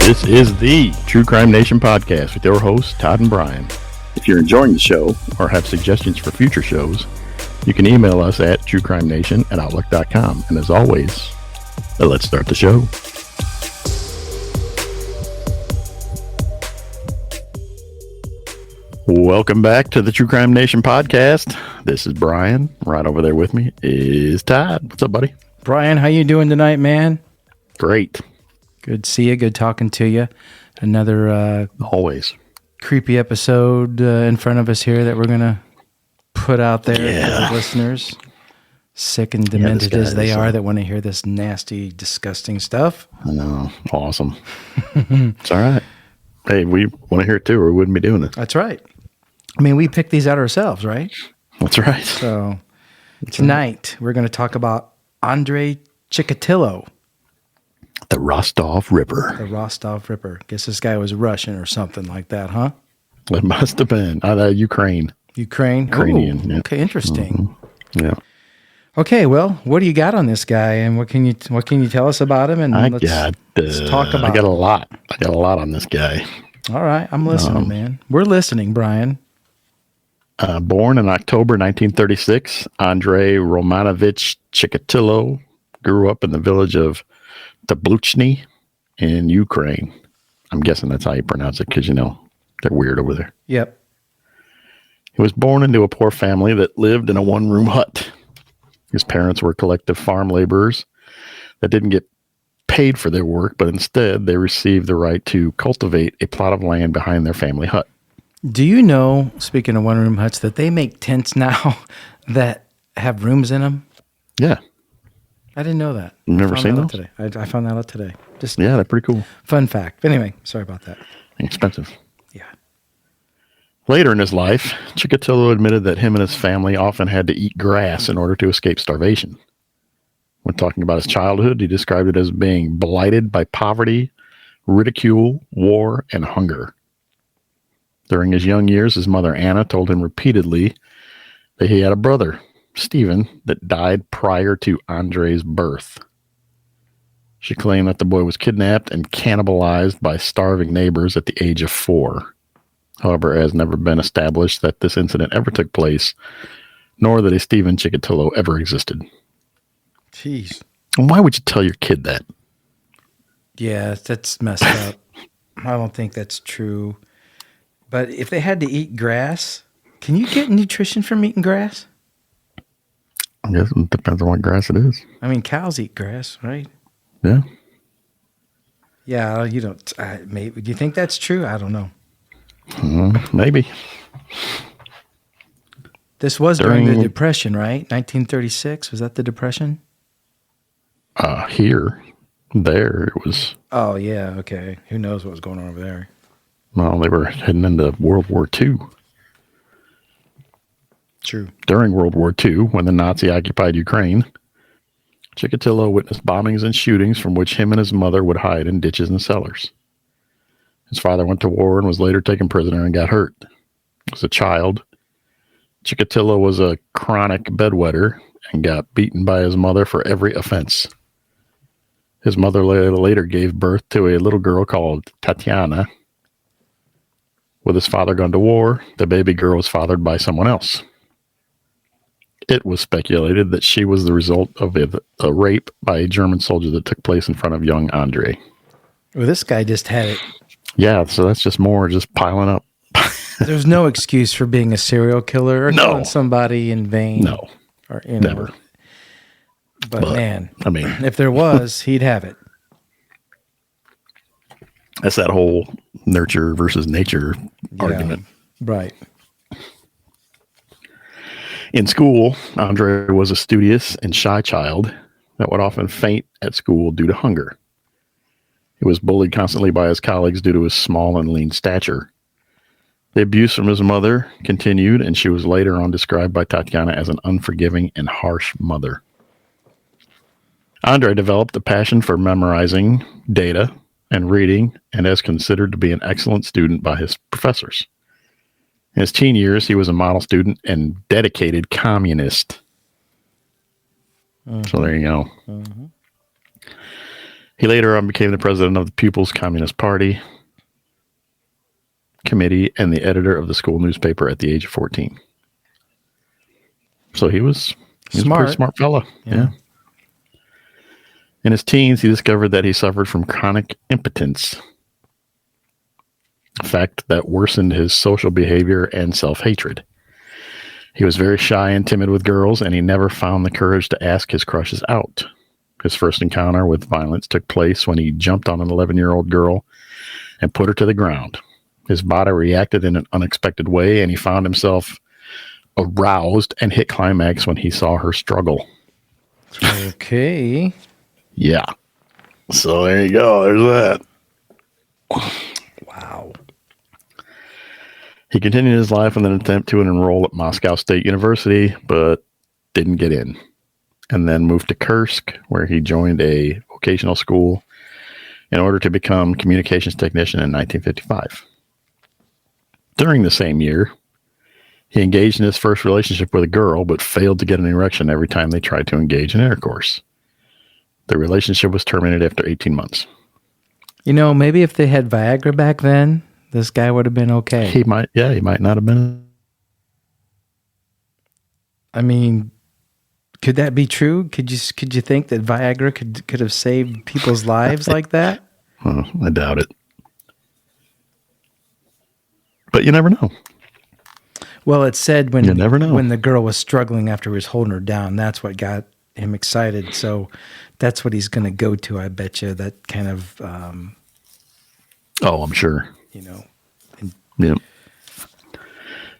This is the True Crime Nation podcast with your hosts, Todd and Brian. If you're enjoying the show or have suggestions for future shows, you can email us at truecrimenation@outlook.com. And as always, let's start the show. Welcome back to the True Crime Nation podcast. This is Brian. Right over there with me is Todd. What's up, buddy? Brian, how you doing tonight, man? Great. Good to see you. Good talking to you. Another always creepy episode in front of us here that we're going to put out there for the listeners. Sick and demented as they are that want to hear this nasty, disgusting stuff. I know. Awesome. It's all right. Hey, we want to hear it too, or we wouldn't be doing it. That's right. I mean, we picked these out ourselves, right? That's right. So tonight we're going to talk about Andrei Chikatilo. The Rostov Ripper. The Rostov Ripper. Guess this guy was Russian or something like that, huh? It must have been. Ukraine. Ukrainian. Yeah. Okay, interesting. Mm-hmm. Yeah. Okay, well, what do you got on this guy, and what can you tell us about him? And let's talk about. I got a lot. On this guy. All right, I'm listening, man. We're listening, Brian. Born in October 1936, Andrei Romanovich Chikatilo grew up in the village of Tabluchny in Ukraine. I'm guessing that's how you pronounce it because, they're weird over there. Yep. He was born into a poor family that lived in a one-room hut. His parents were collective farm laborers that didn't get paid for their work, but instead they received the right to cultivate a plot of land behind their family hut. Do you know, speaking of one-room huts, that they make tents now that have rooms in them? Yeah. I didn't know that. You've never seen those? Today. I found that out today. Yeah, they're pretty cool. Fun fact. But anyway, sorry about that. Expensive. Yeah. Later in his life, Chikatilo admitted that him and his family often had to eat grass in order to escape starvation. When talking about his childhood, he described it as being blighted by poverty, ridicule, war, and hunger. During his young years, his mother, Anna, told him repeatedly that he had a brother, Stephen, that died prior to Andrei's birth. She claimed that the boy was kidnapped and cannibalized by starving neighbors at the age of 4. However, it has never been established that this incident ever took place, nor that a Stephen Chikatilo ever existed. Jeez. And why would you tell your kid that? Yeah, that's messed up. I don't think that's true. But if they had to eat grass, can you get nutrition from eating grass? I guess it depends on what grass it is. I mean, cows eat grass, right? Yeah. Yeah, you don't. Maybe. Do you think that's true? I don't know. Maybe. This was during the Depression, right? 1936. Was that the Depression? There it was. Oh, yeah. Okay. Who knows what was going on over there? Well, they were heading into World War II. True. During World War II, when the Nazi-occupied Ukraine, Chikatilo witnessed bombings and shootings from which him and his mother would hide in ditches and cellars. His father went to war and was later taken prisoner and got hurt. As a child, Chikatilo was a chronic bedwetter and got beaten by his mother for every offense. His mother later gave birth to a little girl called Tatiana. With his father gone to war, the baby girl was fathered by someone else. It was speculated that she was the result of a rape by a German soldier that took place in front of young Andrei. Well, this guy just had it. Yeah, so that's just more just piling up. There's no excuse for being a serial killer or killing somebody in vain. No, or, never. But man, I mean, if there was, he'd have it. That's that whole nurture versus nature argument. Right. In school, Andrei was a studious and shy child that would often faint at school due to hunger. He was bullied constantly by his colleagues due to his small and lean stature. The abuse from his mother continued, and she was later on described by Tatiana as an unforgiving and harsh mother. Andrei developed a passion for memorizing data and reading, and is considered to be an excellent student by his professors. In his teen years, he was a model student and dedicated communist. So there you go. He later on became the president of the Pupils Communist Party Committee and the editor of the school newspaper at the age of 14. So he was a pretty smart fella. Yeah. In his teens, he discovered that he suffered from chronic impotence, a fact that worsened his social behavior and self-hatred. He was very shy and timid with girls, and he never found the courage to ask his crushes out. His first encounter with violence took place when he jumped on an 11-year-old girl and put her to the ground. His body reacted in an unexpected way, and he found himself aroused and hit climax when he saw her struggle. Okay. Yeah. So there you go. There's that. Wow. He continued his life in an attempt to enroll at Moscow State University, but didn't get in. And then moved to Kursk, where he joined a vocational school in order to become communications technician in 1955. During the same year, he engaged in his first relationship with a girl, but failed to get an erection every time they tried to engage in intercourse. The relationship was terminated after 18 months. You know, maybe if they had Viagra back then, this guy would have been okay. He might not have been. I mean, could that be true? Could you think that Viagra could have saved people's lives like that? I doubt it. But you never know. Well, it said you never know. when the girl was struggling after he was holding her down, that's what got him excited. So that's what he's going to go to, I bet you, that kind of... I'm sure. You know. Yeah.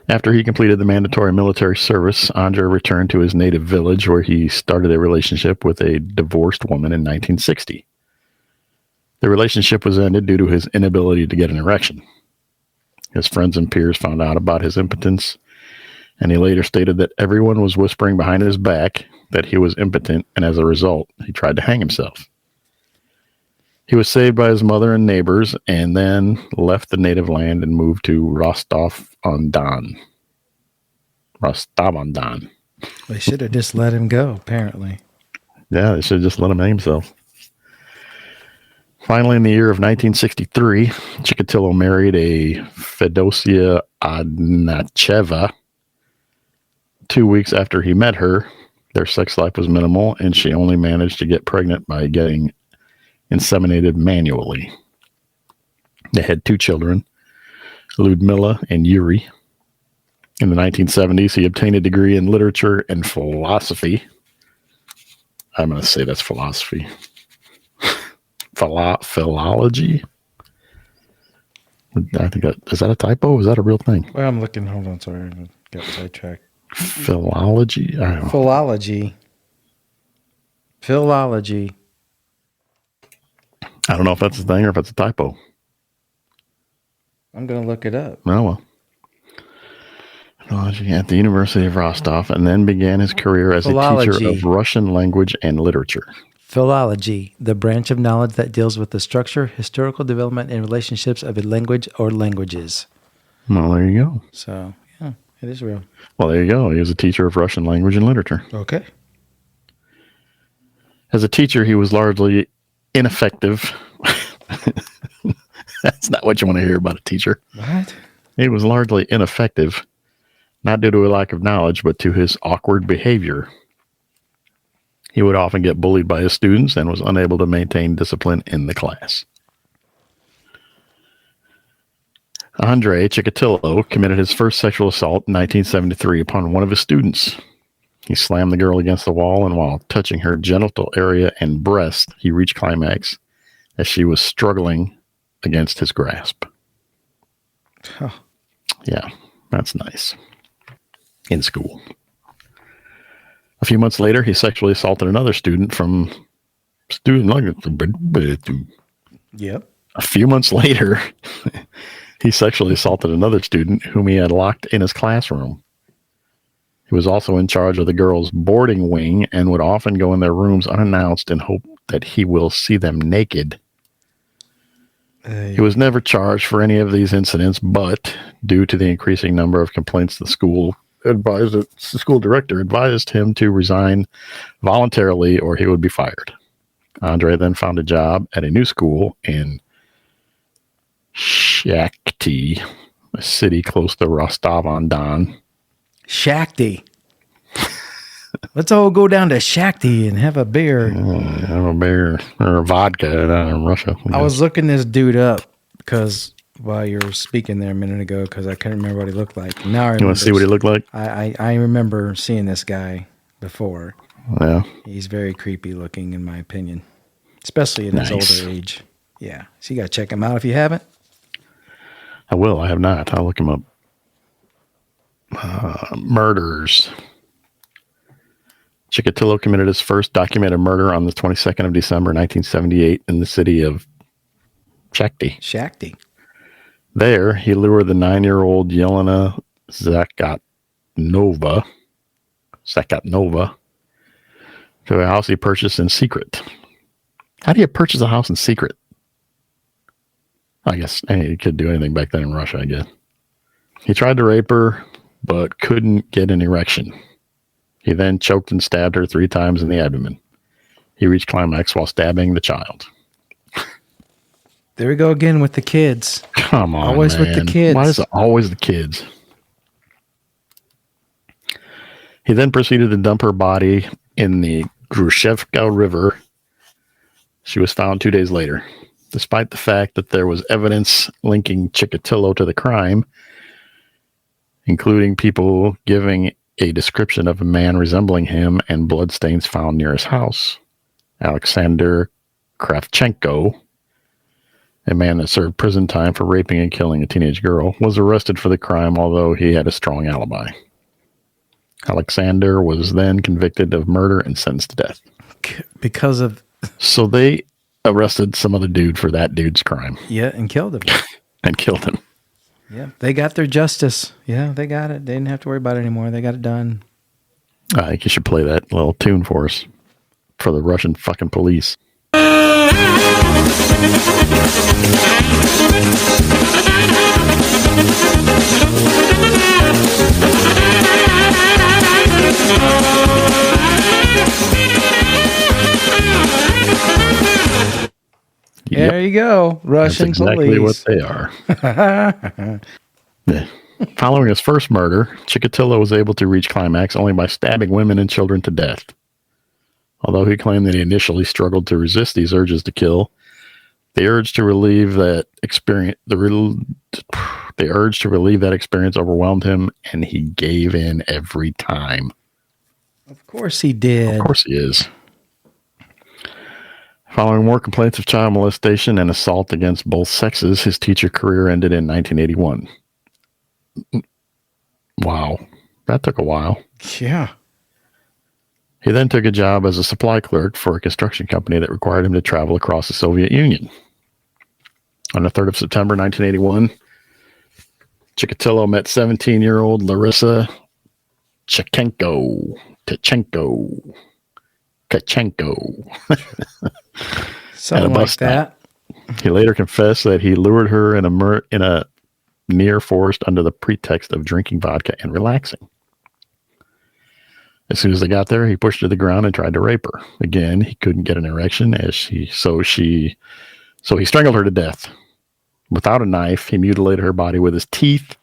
After he completed the mandatory military service, Andrei returned to his native village where he started a relationship with a divorced woman in 1960. The relationship was ended due to his inability to get an erection. His friends and peers found out about his impotence, and he later stated that everyone was whispering behind his back that he was impotent, and as a result, he tried to hang himself. He was saved by his mother and neighbors, and then left the native land and moved to Rostov-on-Don. Rostov-on-Don. They should have just let him go, apparently. Yeah, they should have just let him hang himself. Finally, in the year of 1963, Chikatilo married a Fedosia Adnacheva. 2 weeks after he met her, their sex life was minimal, and she only managed to get pregnant by getting inseminated manually. They had 2 children, Ludmila and Yuri. In the 1970s, he obtained a degree in literature and philosophy. I'm going to say that's philosophy. Philology? I think is that a typo? Is that a real thing? Well, I'm looking. Hold on. Sorry. I got sidetracked. Philology? I don't know. Philology. I don't know if that's a thing or if it's a typo. I'm going to look it up. Oh, well. Philology at the University of Rostov, and then began his career as a teacher of Russian language and literature. Philology, the branch of knowledge that deals with the structure, historical development, and relationships of a language or languages. Well, there you go. So, yeah, it is real. Well, there you go. He was a teacher of Russian language and literature. Okay. As a teacher, he was largely ineffective. That's not what you want to hear about a teacher. What? He was largely ineffective, not due to a lack of knowledge, but to his awkward behavior. He would often get bullied by his students and was unable to maintain discipline in the class. Andrei Chikatilo committed his first sexual assault in 1973 upon one of his students. He slammed the girl against the wall, and while touching her genital area and breast, he reached climax as she was struggling against his grasp. Huh. Yeah, that's nice. In school. A few months later, he sexually assaulted another student from Yep. A few months later, he sexually assaulted another student whom he had locked in his classroom. He was also in charge of the girls' boarding wing and would often go in their rooms unannounced in hope that he will see them naked. He was never charged for any of these incidents, but due to the increasing number of complaints, the school director advised him to resign voluntarily or he would be fired. Andrei then found a job at a new school in Shakti, a city close to Rostov-on-Don. Shakti. Let's all go down to Shakti and have a beer. Have a beer or a vodka down in Russia. I was looking this dude up because while you were speaking there a minute ago, because I couldn't remember what he looked like. Now I remember. You want to see what he looked like? I remember seeing this guy before. Yeah. He's very creepy looking, in my opinion, especially in his older age. Yeah. So you got to check him out if you haven't. I will. I have not. I'll look him up. Murders. Chikatilo committed his first documented murder on the 22nd of December, 1978 in the city of Shakti. There, he lured the 9-year-old Yelena Zakatnova to a house he purchased in secret. How do you purchase a house in secret? I guess you could do anything back then in Russia, I guess. He tried to rape her, but couldn't get an erection. He then choked and stabbed her 3 times in the abdomen. He reached climax while stabbing the child. There we go again with the kids. Come on, always man. With the kids. Why is it always the kids? He then proceeded to dump her body in the Grushevka River. She was found 2 days later. Despite the fact that there was evidence linking Chikatilo to the crime, including people giving a description of a man resembling him and bloodstains found near his house, Alexander Kravchenko, a man that served prison time for raping and killing a teenage girl, was arrested for the crime, although he had a strong alibi. Alexander was then convicted of murder and sentenced to death. Because of... So they arrested some other dude for that dude's crime. Yeah, and killed him. And killed him. Yeah, they got their justice. Yeah, they got it. They didn't have to worry about it anymore. They got it done. I think you should play that little tune for us. For the Russian fucking police. There you go. Russian That's exactly police. What they are. Yeah. Following his first murder, Chikatilo was able to reach climax only by stabbing women and children to death. Although he claimed that he initially struggled to resist these urges to kill, the urge to relieve that experience overwhelmed him, and he gave in every time. Of course he did. Of course he is. Following more complaints of child molestation and assault against both sexes, his teacher career ended in 1981. Wow. That took a while. Yeah. He then took a job as a supply clerk for a construction company that required him to travel across the Soviet Union. On the 3rd of September, 1981, Chikatilo met 17-year-old Larissa Kachenko. Something like that. He later confessed that he lured her in a near forest under the pretext of drinking vodka and relaxing. As soon as they got there, he pushed her to the ground and tried to rape her. Again, he couldn't get an erection, so he strangled her to death. Without a knife, he mutilated her body with his teeth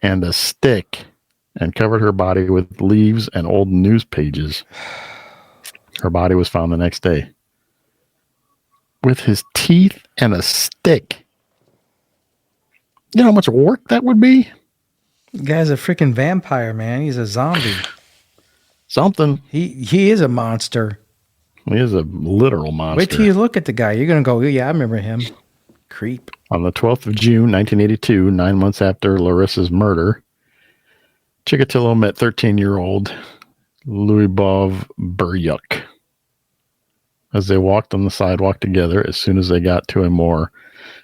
and a stick and covered her body with leaves and old news pages. Her body was found the next day. With his teeth and a stick. You know how much work that would be? The guy's a freaking vampire, man. He's a zombie. Something. He is a monster. He is a literal monster. Wait till you look at the guy. You're going to go, yeah, I remember him. Creep. On the 12th of June, 1982, 9 months after Larissa's murder, Chikatilo met 13-year-old Lyubov Buryuk. As they walked on the sidewalk together, as soon as they got to a more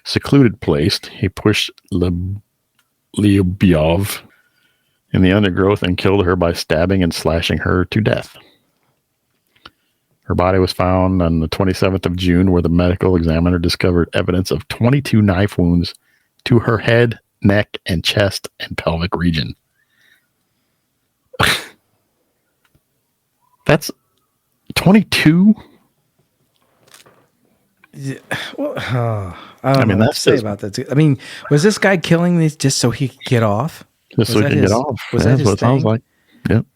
secluded place, he pushed Lyubov in the undergrowth and killed her by stabbing and slashing her to death. Her body was found on the 27th of June, where the medical examiner discovered evidence of 22 knife wounds to her head, neck, and chest and pelvic region. That's 22? Yeah, well, I don't know what to that's say just, about that. I mean, was this guy killing these just so he could get off? just Was so he that can get his? off. Was Yeah, that that's what his it sounds thing? like. Yep.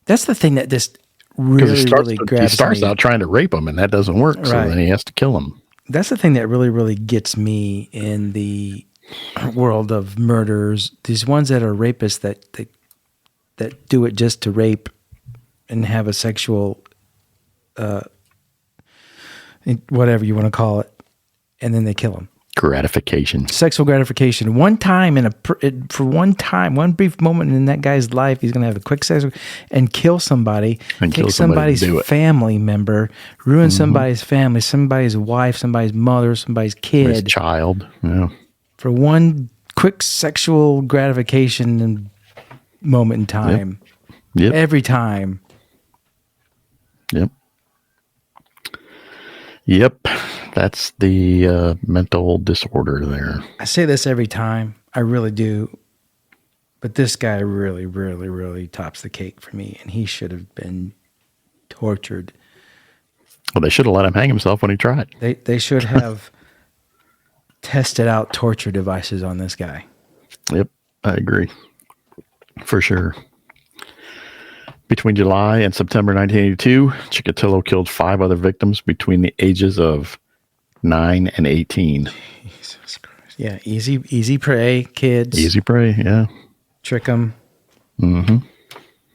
That's the thing that just Because really, really he grabs starts me. out trying to rape him, and that doesn't work. So Right. then he has to kill him. That's the thing that really, really gets me in the world of murders. These ones that are rapists that do it just to rape and have a sexual, whatever you want to call it, and then they kill him. Gratification. Sexual gratification. One time for one brief moment in that guy's life, he's going to have a quick sex and kill somebody, And take kill somebody to somebody's do it. family member, ruin somebody's family, somebody's wife, somebody's mother, somebody's His kid child. Yeah. for one quick sexual gratification and moment in time. Yep. Every time. Yep. Yep. That's the mental disorder there. I say this every time. I really do. But this guy really, really, really tops the cake for me. And he should have been tortured. Well, they should have let him hang himself when he tried. They should have tested out torture devices on this guy. Yep. I agree. For sure. Between July and September 1982, Chikatilo killed 5 other victims between the ages of 9 and 18. Jesus Christ. Yeah, easy prey, kids. Easy prey, yeah. Trick them.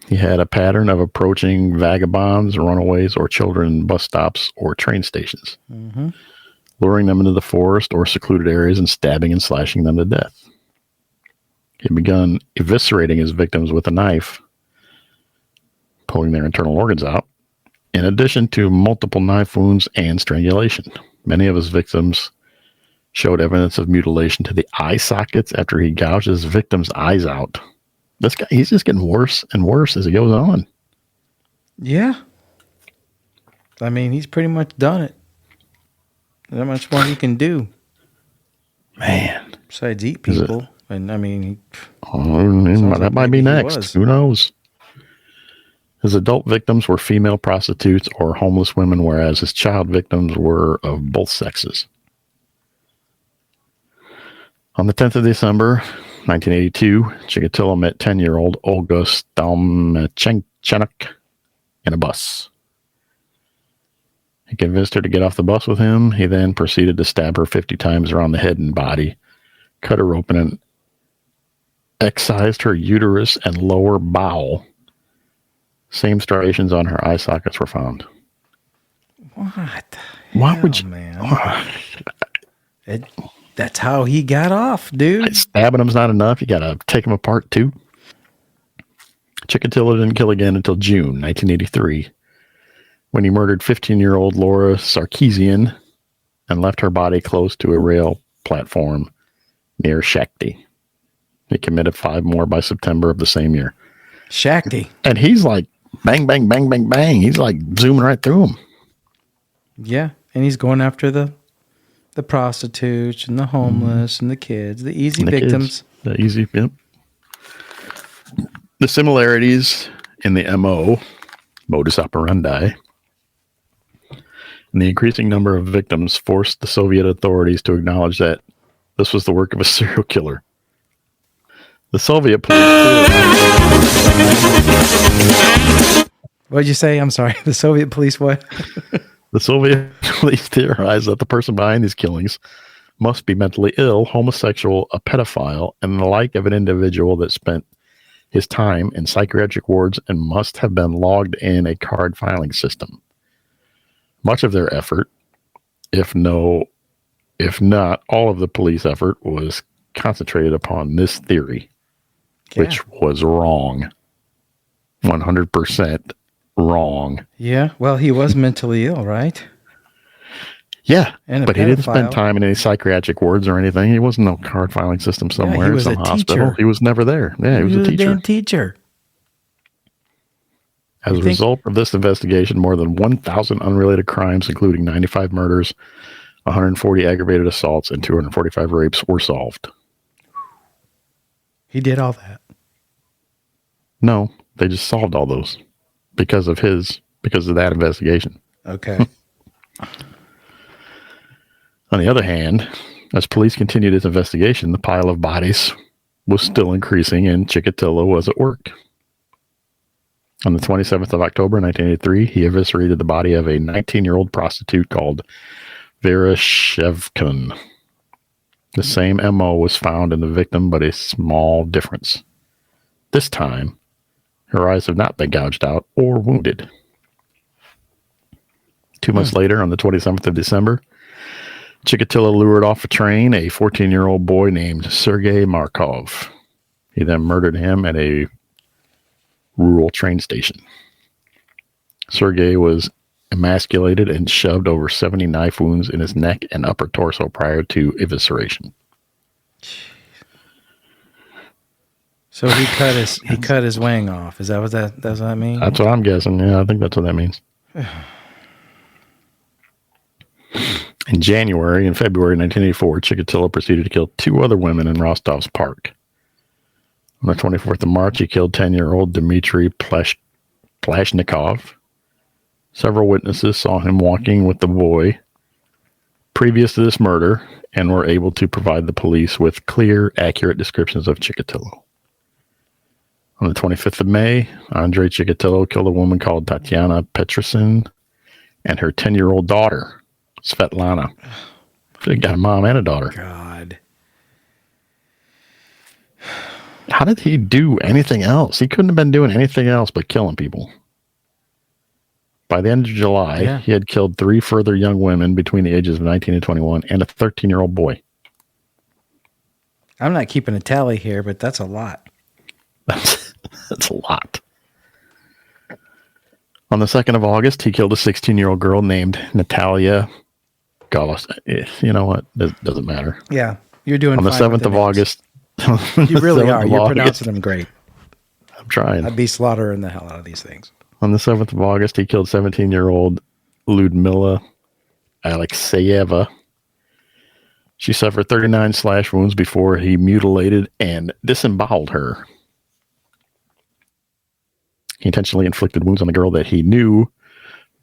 He had a pattern of approaching vagabonds, runaways, or children in bus stops or train stations, luring them into the forest or secluded areas and stabbing and slashing them to death. He had begun eviscerating his victims with a knife, pulling their internal organs out, in addition to multiple knife wounds and strangulation. Many of his victims showed evidence of mutilation to the eye sockets after he gouged his victims' eyes out. This guy, he's just getting worse and worse as he goes on. Yeah. I mean, he's pretty much done it. Not much more he can do. Man. Besides eat people. And I mean, that might be maybe he next. was. Who knows? His adult victims were female prostitutes or homeless women, whereas his child victims were of both sexes. On the 10th of December, 1982, Chikatilo met 10-year-old Olga Stalmachenko in a bus. He convinced her to get off the bus with him. He then proceeded to stab her 50 times around the head and body, cut her open, and excised her uterus and lower bowel. Same striations on her eye sockets were found. what? Why would you? Man. That's how he got off, dude. Stabbing him's not enough. You got to take him apart too. Chikatilo didn't kill again until June 1983, when he murdered 15-year-old Laura Sarkeesian and left her body close to a rail platform near Shakti. He committed 5 more by September of the same year. Shakti. And he's like, bang, bang, bang, bang, bang. He's like zooming right through them. Yeah. And he's going after the prostitutes and the homeless and the kids, the easy victims. The easy, yep. The similarities in the modus operandi, and the increasing number of victims forced the Soviet authorities to acknowledge that this was the work of a serial killer. The Soviet police... What'd you say? I'm sorry. The Soviet police what? The Soviet police theorized that the person behind these killings must be mentally ill, homosexual, a pedophile, and the like of an individual that spent his time in psychiatric wards and must have been logged in a card filing system. Much of their effort, if not all of the police effort, was concentrated upon this theory, which was wrong. 100% wrong. Yeah. Well, he was mentally ill, right? Yeah, And but he didn't spend time in any psychiatric wards or anything. He wasn't no card filing system somewhere. he was some a hospital. teacher. He was never there. Yeah, he was a teacher. Damn teacher. As a result of this investigation, more than 1,000 unrelated crimes, including 95 murders, 140 aggravated assaults, and 245 rapes, were solved. He did all that. No, they just solved all those because of that investigation. Okay. On the other hand, as police continued its investigation, the pile of bodies was still increasing and Chikatilo was at work. On the 27th of October, 1983, he eviscerated the body of a 19-year-old prostitute called Vera Shevkun. The same MO was found in the victim, but a small difference. This time, her eyes have not been gouged out or wounded. 2 months later, on the 27th of December, Chikatilo lured off a train a 14-year-old boy named Sergei Markov. He then murdered him at a rural train station. Sergei was emasculated and shoved over 70 knife wounds in his neck and upper torso prior to evisceration. So he cut his wang off. Is that what that means? That's what I'm guessing. Yeah, I think that's what that means. In January and February 1984, Chikatilo proceeded to kill 2 other women in Rostov's park. On the 24th of March, he killed 10-year-old Dmitry Plashnikov. Several witnesses saw him walking with the boy previous to this murder and were able to provide the police with clear, accurate descriptions of Chikatilo. On the 25th of May, Andrei Chikatilo killed a woman called Tatiana Petrosin and her 10-year-old daughter, Svetlana. She got a mom and a daughter. God. How did he do anything else? He couldn't have been doing anything else but killing people. By the end of July, he had killed 3 further young women between the ages of 19 and 21 and a 13-year-old boy. I'm not keeping a tally here, but that's a lot. That's a lot. On the 2nd of August, he killed a 16-year-old girl named Natalia Golos. You know what? It doesn't matter. Yeah, you're doing on the fine 7th of August. You really are. You're pronouncing them great. I'm trying. I'd be slaughtering the hell out of these things. On the 7th of August, he killed 17-year-old Ludmila Alexeyeva. She suffered 39 slash wounds before he mutilated and disemboweled her. He intentionally inflicted wounds on the girl that he knew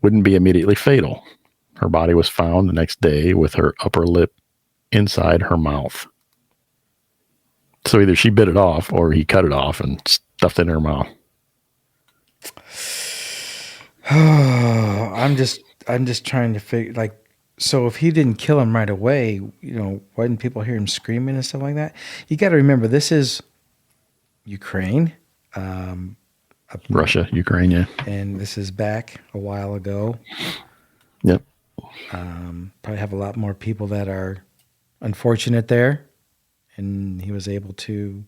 wouldn't be immediately fatal. Her body was found the next day with her upper lip inside her mouth. So either she bit it off or he cut it off and stuffed it in her mouth. I'm just trying to figure, like, so if he didn't kill him right away, why didn't people hear him screaming and stuff like that? You got to remember, this is Ukraine. Russia, Ukraine, yeah. And this is back a while ago. Yep. Probably have a lot more people that are unfortunate there. And he was able to,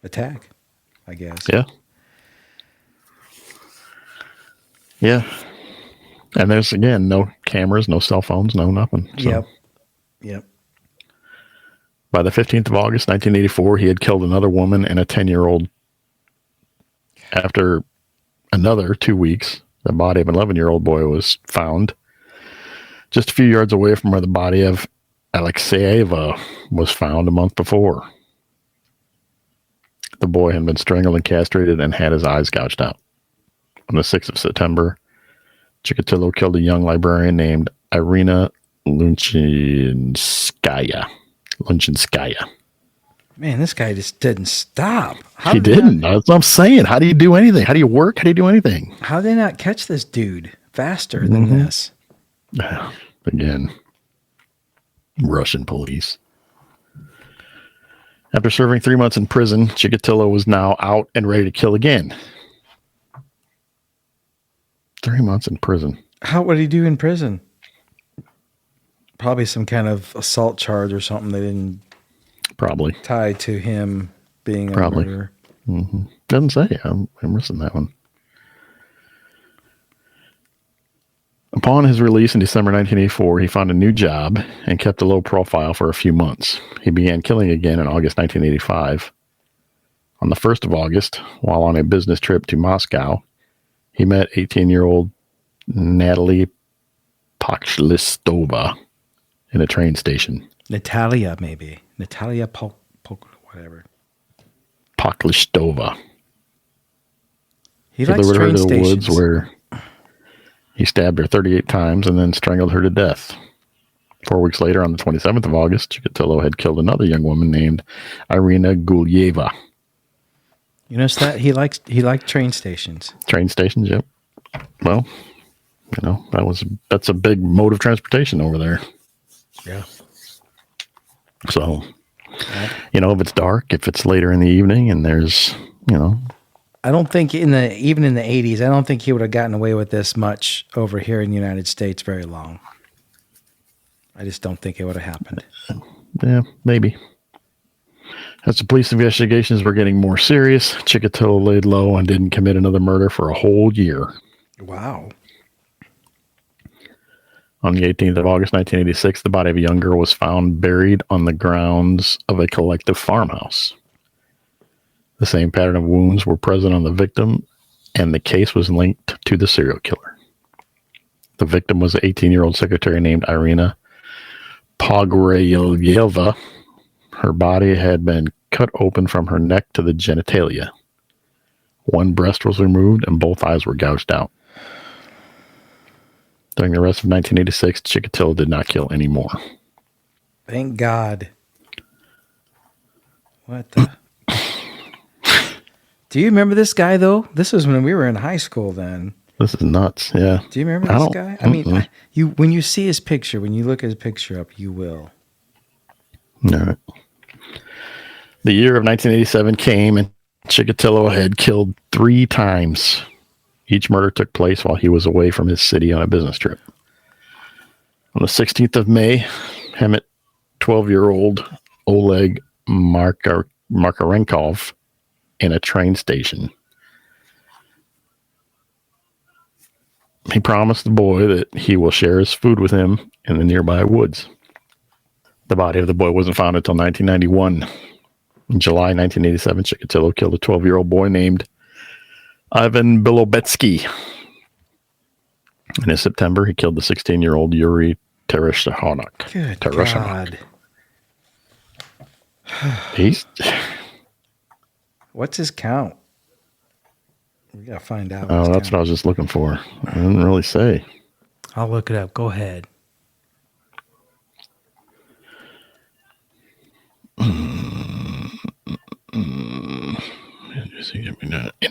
attack, I guess. Yeah. Yeah. And there's, again, no cameras, no cell phones, no nothing. So. Yep. By the 15th of August, 1984, he had killed another woman and a 10-year-old. After another 2 weeks, the body of an 11-year-old boy was found just a few yards away from where the body of Alexeyeva was found a month before. The boy had been strangled and castrated and had his eyes gouged out. On the 6th of September, Chikatilo killed a young librarian named Irina Lunchinskaya. Man, this guy just didn't stop. He didn't. That's what I'm saying. How do you do anything? How do you work? How do you do anything? How did they not catch this dude faster than this? Again, Russian police. After serving 3 months in prison, Chikatilo was now out and ready to kill again. 3 months in prison. What did he do in prison? Probably some kind of assault charge or something they didn't probably tie to him being a murderer. Mm-hmm. Doesn't say. I'm missing that one. Upon his release in December 1984, he found a new job and kept a low profile for a few months. He began killing again in August 1985. On the 1st of August, while on a business trip to Moscow, he met 18-year-old Natalie Pokhlistova in a train station. Natalia, maybe. Natalia whatever. Pokhlistova. He likes train stations. Woods where he stabbed her 38 times and then strangled her to death. 4 weeks later, on the 27th of August, Chikatilo had killed another young woman named Irina Gulyeva. You notice that he liked train stations. Train stations, yep. Well, that's a big mode of transportation over there. Yeah. So, if it's dark, if it's later in the evening, and there's, I don't think even in the 80s, I don't think he would have gotten away with this much over here in the United States very long. I just don't think it would have happened. Yeah, maybe. As the police investigations were getting more serious, Chikatilo laid low and didn't commit another murder for a whole year. Wow. On the 18th of August, 1986, the body of a young girl was found buried on the grounds of a collective farmhouse. The same pattern of wounds were present on the victim, and the case was linked to the serial killer. The victim was an 18-year-old secretary named Irina Pogorelyeva. Her body had been cut open from her neck to the genitalia. One breast was removed, and both eyes were gouged out. During the rest of 1986, Chikatilo did not kill any more. Thank God. What the? Do you remember this guy, though? This was when we were in high school then. This is nuts, yeah. Do you remember this guy? I mean, when you see his picture, when you look his picture up, you will. All right. The year of 1987 came, and Chikatilo had killed 3 times. Each murder took place while he was away from his city on a business trip. On the 16th of May, he met 12-year-old Oleg Makarenkov in a train station. He promised the boy that he will share his food with him in the nearby woods. The body of the boy wasn't found until 1991. In July 1987, Chikatilo killed a 12-year-old boy named Ivan Bilobetsky. And in September, he killed the 16-year-old Yuri Tereshchanok. Good God. What's his count? We got to find out. Oh, that's what I was just looking for. I didn't really say. I'll look it up. Go ahead. In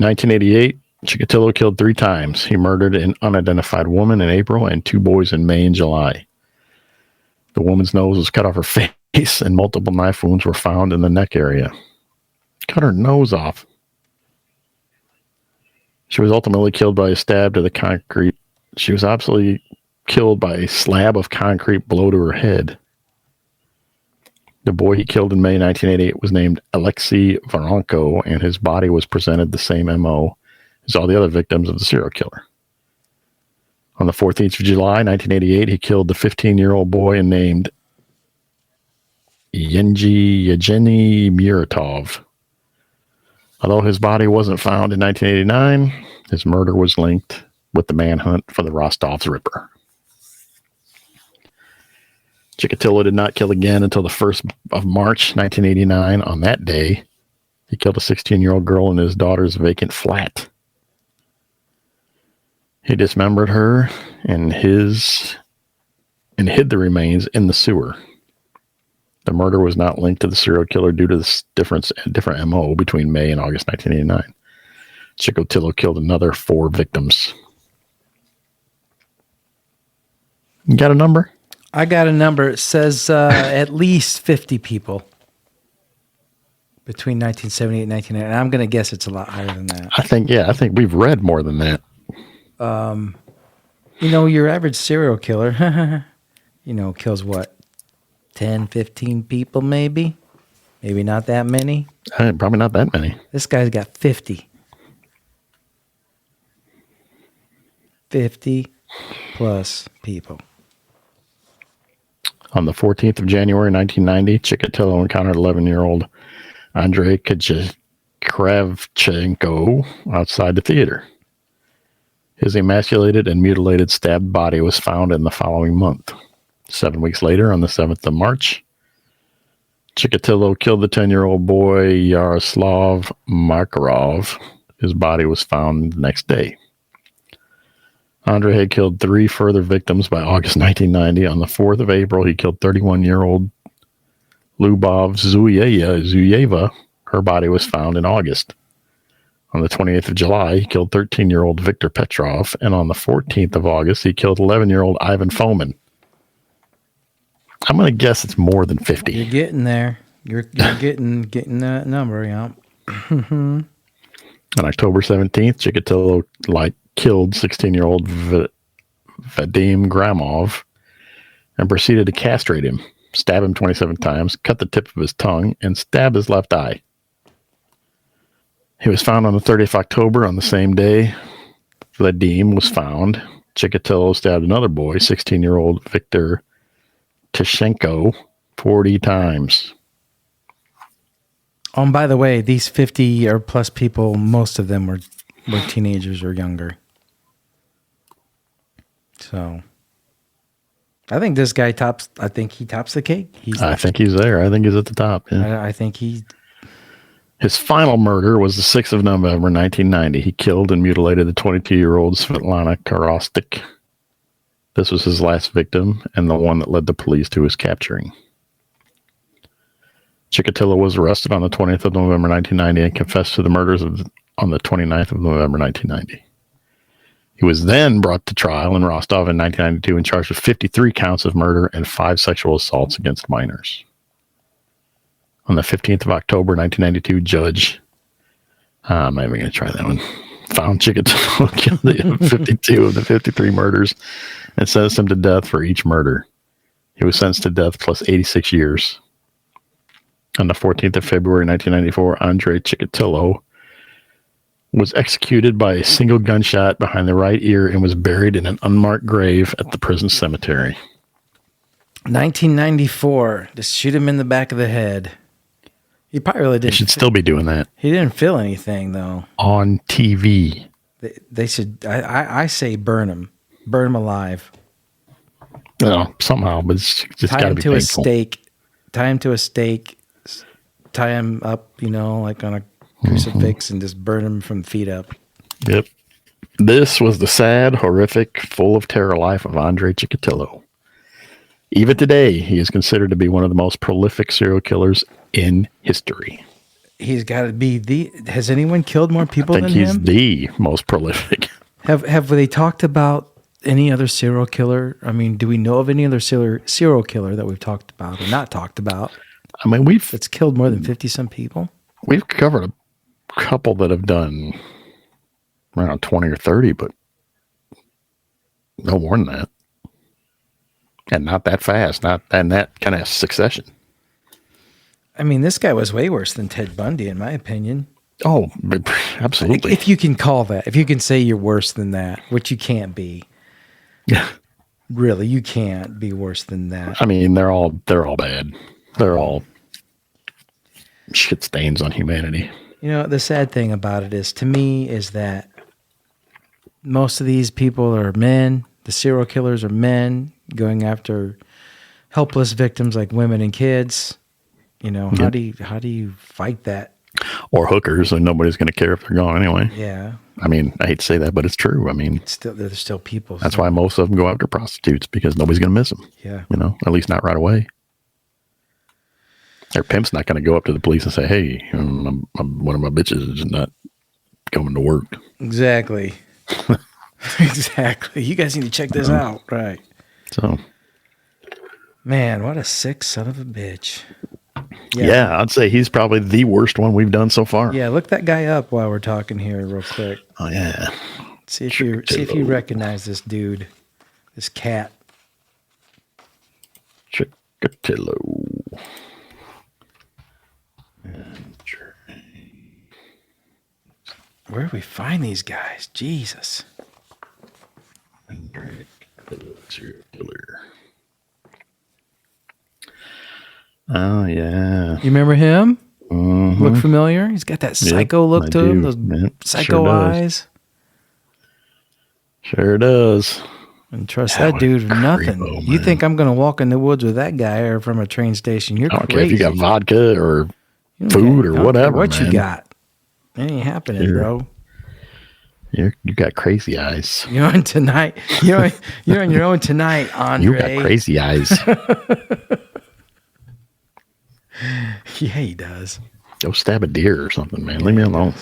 1988, Chikatilo killed 3 times. He murdered an unidentified woman in April and 2 boys in May and July. The woman's nose was cut off her face, and multiple knife wounds were found in the neck area. Cut her nose off. She was ultimately killed by a stab to the concrete. She was absolutely killed by a slab of concrete blow to her head. The boy he killed in May 1988 was named Alexei Voronko, and his body was presented the same MO as all the other victims of the serial killer. On the 14th of July, 1988, he killed the 15-year-old boy named Yevgeny Muratov. Although his body wasn't found in 1989, his murder was linked with the manhunt for the Rostov's Ripper. Chikatilo did not kill again until the 1st of March, 1989. On that day, he killed a 16-year-old girl in his daughter's vacant flat. He dismembered her and hid the remains in the sewer. The murder was not linked to the serial killer due to the different MO between May and August 1989. Chikatilo killed another 4 victims. You got a number? I got a number. It says at least 50 people between 1978 and 1990. I'm going to guess it's a lot higher than that. I think we've read more than that. Your average serial killer, kills what? 10, 15 people maybe? Maybe not that many? Probably not that many. This guy's got 50. 50 plus people. On the 14th of January, 1990, Chikatilo encountered 11-year-old Andrei Kravchenko outside the theater. His emasculated and mutilated stabbed body was found in the following month. 7 weeks later, on the 7th of March, Chikatilo killed the 10-year-old boy Yaroslav Makarov. His body was found the next day. Andrei had killed 3 further victims by August 1990. On the 4th of April, he killed 31-year-old Lubov Zuyeva. Her body was found in August. On the 28th of July, he killed 13-year-old Viktor Petrov. And on the 14th of August, he killed 11-year-old Ivan Fomin. I'm going to guess it's more than 50. You're getting there. You're getting that number, yeah. On October 17th, Chikatilo killed 16-year-old Vadim Gramov and proceeded to castrate him, stab him 27 times, cut the tip of his tongue, and stab his left eye. He was found on the 30th of October. On the same day Vadim was found, Chikatilo stabbed another boy, 16-year-old Viktor Tishenko, 40 times. Oh, and by the way, these 50 or plus people, most of them were teenagers or younger. So, I think this guy tops. I think he tops the cake. I think he's there. I think he's at the top. Yeah. I think he. His final murder was the 6th of November, 1990. He killed and mutilated the 22-year-old Svetlana Karostik. This was his last victim and the one that led the police to his capturing. Chikatilo was arrested on the 20th of November, 1990 and confessed to the murders on the 29th of November, 1990. He was then brought to trial in Rostov in 1992 and charged with 53 counts of murder and 5 sexual assaults against minors. On the 15th of October, 1992, Judge, I'm not even going to try that one, found Chikatilo guilty of 52 of the 53 murders and sentenced him to death for each murder. He was sentenced to death plus 86 years. On the 14th of February, 1994, Andrei Chikatilo was executed by a single gunshot behind the right ear and was buried in an unmarked grave at the prison cemetery. 1994. Just shoot him in the back of the head. He probably really didn't. They should still be doing that. He didn't feel anything, though. On TV. They should, I say burn him. Burn him alive. No, somehow, but it's just got to be painful. Tie him to a stake. Tie him up, like on a crucifix and just burn him from feet up. Yep. This was the sad, horrific, full of terror life of Andrei Chikatilo. Even today, he is considered to be one of the most prolific serial killers in history. He's got to be has anyone killed more people than him? I think he's the most prolific. Have they talked about any other serial killer? I mean, do we know of any other serial killer that we've talked about or not talked about? I mean, it's killed more than 50-some people. We've covered a couple that have done around 20 or 30, but no more than that. And not that fast, not in that kind of succession. I mean, this guy was way worse than Ted Bundy, in my opinion. Oh, absolutely. If you can call that, if you can say you're worse than that, which you can't be. Yeah. Really, you can't be worse than that. I mean, they're all bad. They're all shit stains on humanity. The sad thing about it is, to me, is that most of these people are men. The serial killers are men going after helpless victims like women and kids. How do you fight that? Or hookers, and nobody's going to care if they're gone anyway. Yeah. I mean, I hate to say that, but it's true. I mean, there's still people. That's why most of them go after prostitutes, because nobody's going to miss them. Yeah. At least not right away. Their pimp's not going to go up to the police and say, hey, one of my bitches is not coming to work. Exactly. Exactly. You guys need to check this out. Right. So. Man, what a sick son of a bitch. Yeah, I'd say he's probably the worst one we've done so far. Yeah, look that guy up while we're talking here real quick. Oh, yeah. See if you recognize this dude, this cat. Chikatilo. Where do we find these guys? Jesus. Andrei Chikatilo, killer. Oh, yeah. You remember him? Mm-hmm. Look familiar? He's got that psycho look to him, those psycho eyes. Sure does. And trust that dude with nothing. Creepo, you think I'm going to walk in the woods with that guy or from a train station? You're crazy. Care if you got vodka or food or whatever. What you got? It ain't happening, bro. You got crazy eyes. You're on tonight. You're on your own tonight, Andre. You got crazy eyes. Yeah, he does. Go stab a deer or something, man. Leave me alone.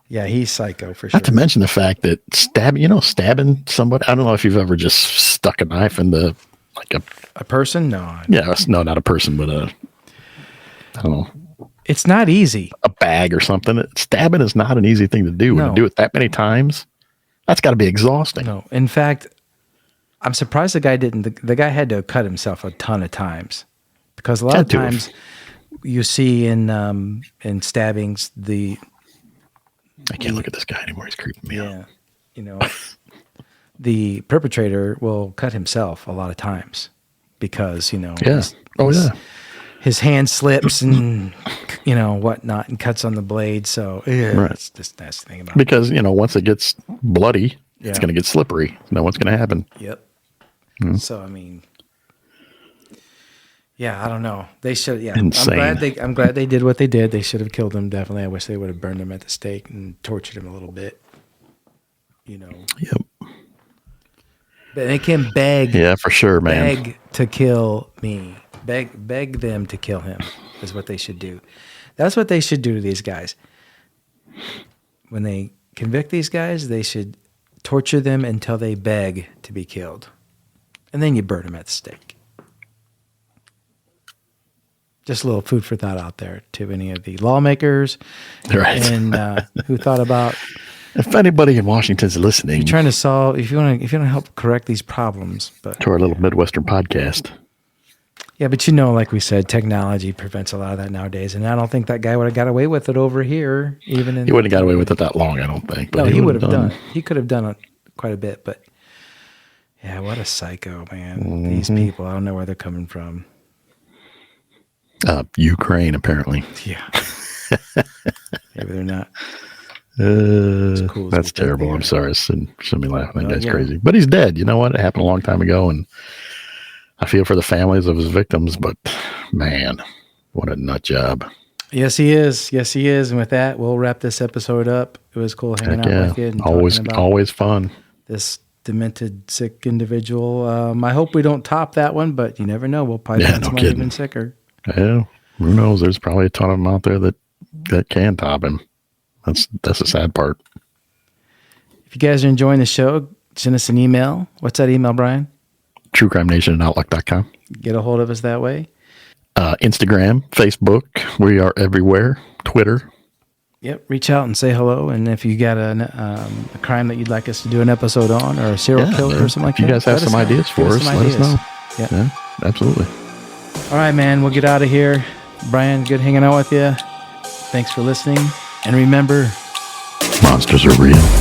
Yeah, he's psycho for sure. Not to mention the fact that stabbing somebody. I don't know if you've ever just stuck a knife in the a person. No. Yeah, no, not a person, but I don't know. It's not easy. A bag or something. Stabbing is not an easy thing to do. No. When you do it that many times, that's got to be exhausting. No. In fact, I'm surprised the guy didn't. The guy had to cut himself a ton of times because a lot of times you see in stabbings I can't look at this guy anymore. He's creeping me out. The perpetrator will cut himself a lot of times because his hand slips and whatnot and cuts on the blade. So that's just that's the thing about it. Because once it gets bloody, it's going to get slippery. Know what's going to happen. Yep. So I mean, I don't know. They should. Yeah, insane. I'm glad they did what they did. They should have killed him. Definitely. I wish they would have burned him at the stake and tortured him a little bit. Yep. But they can beg. Yeah, for sure, man. Beg to kill me. Beg them to kill him is what they should do. That's what they should do to these guys. When they convict these guys, they should torture them until they beg to be killed. And then you burn them at the stake. Just a little food for thought out there to any of the lawmakers and who thought about. If anybody in Washington's listening, you're trying to solve. If you want to help correct these problems, but to our little Midwestern podcast. Yeah, but like we said, technology prevents a lot of that nowadays, and I don't think that guy would have got away with it over here. He wouldn't have got away with it that long, I don't think. But no, he would have done. He could have done it quite a bit, but yeah, what a psycho, man! Mm-hmm. These people, I don't know where they're coming from. Ukraine, apparently. Yeah, maybe they're not. Cool that's terrible. I'm sorry. Shouldn't be laughing. That guy's crazy. But he's dead. You know what? It happened a long time ago, and I feel for the families of his victims, but man, what a nut job. Yes, he is. Yes, he is. And with that, we'll wrap this episode up. It was cool hanging out with you. And always fun. This demented, sick individual. I hope we don't top that one, but you never know. We'll probably find someone even sicker. Yeah, who knows? There's probably a ton of them out there that can top him. That's the sad part. If you guys are enjoying the show, send us an email. What's that email, Brian? TrueCrimeNation@outlook.com. Get a hold of us that way. Instagram, Facebook, we are everywhere. Twitter. Yep, reach out and say hello. And if you got a crime that you'd like us to do an episode on, or a serial killer or something like that, if you guys have some ideas for us, let us know. Yeah, absolutely. All right, man, we'll get out of here. Brian, good hanging out with you. Thanks for listening. And remember, monsters are real.